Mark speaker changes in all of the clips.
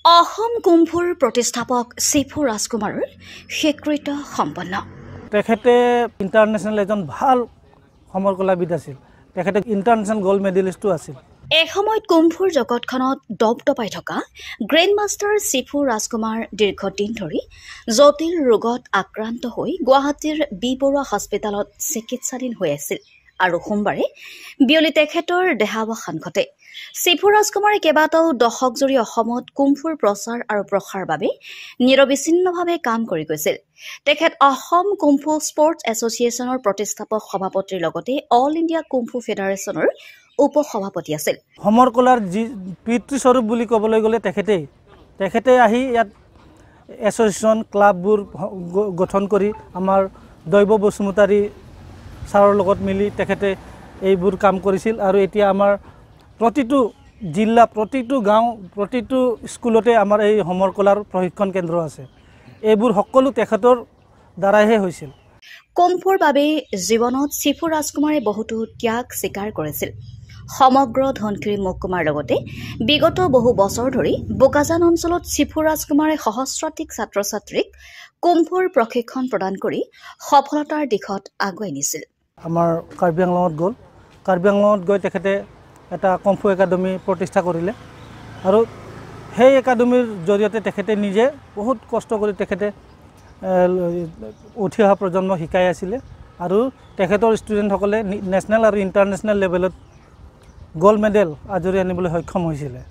Speaker 1: অসম কুম্ভৰ প্ৰতিষ্ঠাপক চিফু ৰাজকুমাৰৰ স্বীকৃত সম্পন্ন।
Speaker 2: তেখেতে ইণ্টাৰনেশ্যনেল এজন ভাল সমৰকলাবিদ আছিল। তেখেতে ইণ্টাৰনেশ্যনেল গ'ল্ড মেডেলিষ্টো আছিল।
Speaker 1: এসময়ত কুম্ভৰ জগতখনত দপদপাই থকা গ্ৰেণ্ড মাষ্টাৰ চিফু ৰাজকুমাৰ দীৰ্ঘদিন ধৰি জটিল ৰোগত আক্ৰান্ত হৈ গুৱাহাটীৰ বি বৰুৱা হস্পিটেলত চিকিৎসাধীন হৈ আছিল আৰু সোমবাৰে বিয়লি তেখেতৰ দেহাৱসান ঘটে। চিফু ৰাজকুমাৰে কেইবাটাও দশক জুৰি অসমত কুম্ভৰ প্ৰচাৰ আৰু প্ৰসাৰৰ বাবে নিৰবিচ্ছিন্নভাৱে কাম কৰি গৈছিল। তেখেত অসম কুম্ফু স্পৰ্টছ এছ'চিয়েশ্যনৰ প্ৰতিষ্ঠাপক সভাপতিৰ লগতে অল ইণ্ডিয়া কুম্ফু ফেডাৰেশ্যনৰ উপ-সভাপতি আছিল।
Speaker 2: সমৰকলাৰ যি পিতৃস্বৰূপ বুলি ক'বলৈ গ'লে তেখেতে আহি ইয়াত এছ'চিয়েশ্যন ক্লাববোৰ গঠন কৰি আমাৰ দৈৱ বসুমতাৰী ছাৰৰ লগত মিলি তেখেতে এইবোৰ কাম কৰিছিল আৰু এতিয়া আমাৰ প্ৰতিটো জিলা, প্ৰতিটো গাঁও, প্ৰতিটো স্কুলতে আমাৰ এই সমৰকলাৰ প্ৰশিক্ষণ কেন্দ্ৰ আছে। এইবোৰ সকলো তেখেতৰ দ্বাৰাহে হৈছিল।
Speaker 1: কুম্ফুৰ বাবে জীৱনত চিফু ৰাজকুমাৰে বহুতো ত্যাগ স্বীকাৰ কৰিছিল। সমগ্ৰ ধনশিৰি মহকুমাৰ লগতে বিগত বহু বছৰ ধৰি বোকাজান অঞ্চলত চিফু ৰাজকুমাৰে সহস্ৰাধিক ছাত্ৰ ছাত্ৰীক কুম্ফুৰ প্ৰশিক্ষণ প্ৰদান কৰি সফলতাৰ দিশত আগুৱাই নিছিল।
Speaker 2: আমাৰ কাৰ্বি আংলঙত গ'ল, কাৰ্বি আংলঙত গৈ তেখেতে এটা কুম্ফু একাডেমি প্ৰতিষ্ঠা কৰিলে আৰু সেই একাডেমিৰ জৰিয়তে তেখেতে নিজে বহুত কষ্ট কৰি তেখেতে উঠি অহা প্ৰজন্মক শিকাই আছিলে আৰু তেখেতৰ ষ্টুডেণ্টসকলে নেশ্যনেল আৰু ইণ্টাৰনেশ্যনেল লেভেলত গ'ল্ড মেডেল আজৰি আনিবলৈ সক্ষম হৈছিলে।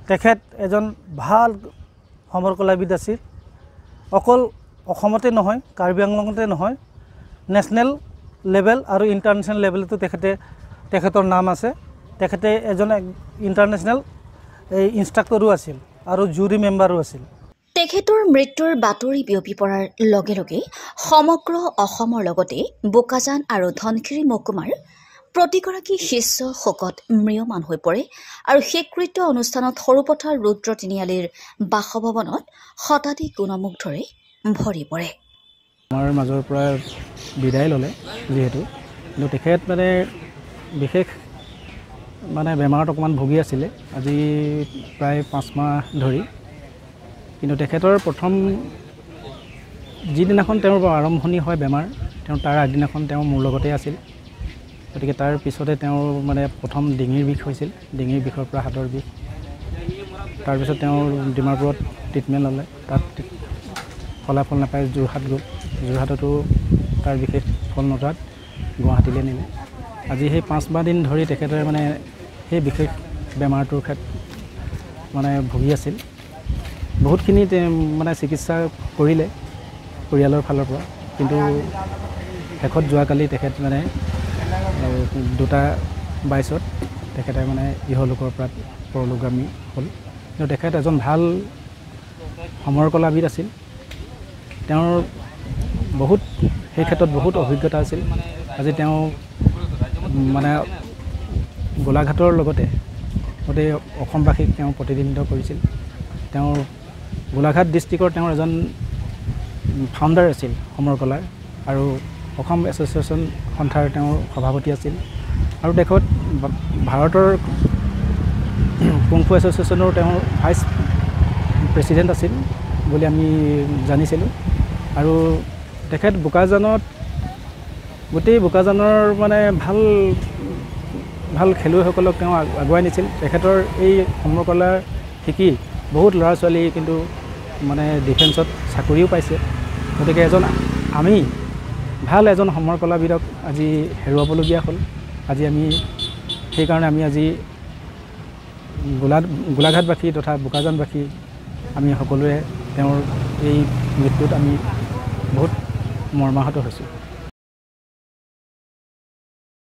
Speaker 2: তেখেত এজন ভাল সমৰকলাবিদ আছিল। অকল অসমতে নহয়, কাৰ্বি আংলঙতে নহয়, নেশ্যনেল লেভেল আৰু ইণ্টাৰনেশ্যনেল লেভেলতো তেখেতৰ নাম আছে। তেখেতে এজন ইণ্টাৰনেশ্যনেল ইনষ্ট্ৰাক্টৰো আছিল আৰু জুৰি মেম্বাৰো আছিল।
Speaker 1: তেখেতৰ মৃত্যুৰ বাতৰি বিয়পি পৰাৰ লগে লগে সমগ্ৰ অসমৰ লগতে বোকাজান আৰু ধনশিৰি মহকুমাৰ প্ৰতিগৰাকী শিষ্য শোকত ম্ৰিয়মান হৈ পৰে আৰু শেষকৃত্য অনুষ্ঠানত সৰুপথাৰ ৰুদ্ৰ তিনিআলিৰ বাসভৱনত শতাধিক গুণমুগ্ধৰে ভৰি পৰে।
Speaker 3: আমাৰ মাজৰ পৰা বিদায় ল'লে যিহেতু, কিন্তু তেখেত বিশেষ বেমাৰত অকণমান ভুগি আছিলে আজি প্ৰায় 5 মাহ ধৰি। কিন্তু তেখেতৰ প্ৰথম যিদিনাখন তেওঁৰ আৰম্ভণি হয় বেমাৰ, তাৰ আগদিনাখন তেওঁ মোৰ লগতে আছিল। গতিকে তাৰ পিছতে তেওঁৰ প্ৰথম ডিঙিৰ বিষ হৈছিল, ডিঙিৰ বিষৰ পৰা হাতৰ বিষ। তাৰপিছত তেওঁৰ ডিমাপুৰত ট্ৰিটমেণ্ট ল'লে, তাত ফলাফল নাপায় যোৰহাট গ'ল, যোৰহাটতো তাৰ বিশেষ ফল নধৰাত গুৱাহাটীলৈ নিলে। আজি সেই 5 মাহ দিন ধৰি তেখেতে সেই বিশেষ বেমাৰটোৰ ভুগি আছিল। বহুতখিনি চিকিৎসা কৰিলে পৰিয়ালৰ ফালৰ পৰা, কিন্তু শেষত যোৱাকালি তেখেত 2:22 তেখেতে ইহলোকৰ পৰা পৰলোকগামী হ'ল। কিন্তু তেখেত এজন ভাল সমৰকলাবিদ আছিল। তেওঁৰ সেই ক্ষেত্ৰত বহুত অভিজ্ঞতা আছিল। আজি তেওঁ গোলাঘাটৰ লগতে গোটেই অসমবাসীক তেওঁ প্ৰতিনিধিত্ব কৰিছিল। তেওঁৰ গোলাঘাট ডিষ্ট্ৰিক্টৰ তেওঁৰ এজন ফাউণ্ডাৰ আছিল সমৰকলাৰ, আৰু অসম এছ'চিয়েশ্যন সন্থাৰ তেওঁৰ সভাপতি আছিল আৰু তেখেত ভাৰতৰ কুম্ফু এছ'চিয়েশ্যনৰ তেওঁৰ ভাইচ প্ৰেছিডেণ্ট আছিল বুলি আমি জানিছিলোঁ। আৰু তেখেত গোটেই বোকাজানৰ ভাল খেলুৱৈসকলক তেওঁ আগুৱাই নিছিল। তেখেতৰ এই সমৰকলা শিকি বহুত ল'ৰা ছোৱালী কিন্তু ডিফেন্সত চাকৰিও পাইছে। গতিকে আমি ভাল এজন সমৰকলাবিদক আজি হেৰুৱাবলগীয়া হ'ল। সেইকাৰণে আমি আজি গোলাঘাটবাসী তথা বোকাজানবাসী আমি সকলোৱে তেওঁৰ এই মৃত্যুত আমি বহুত মৰ্মাহত হৈছোঁ।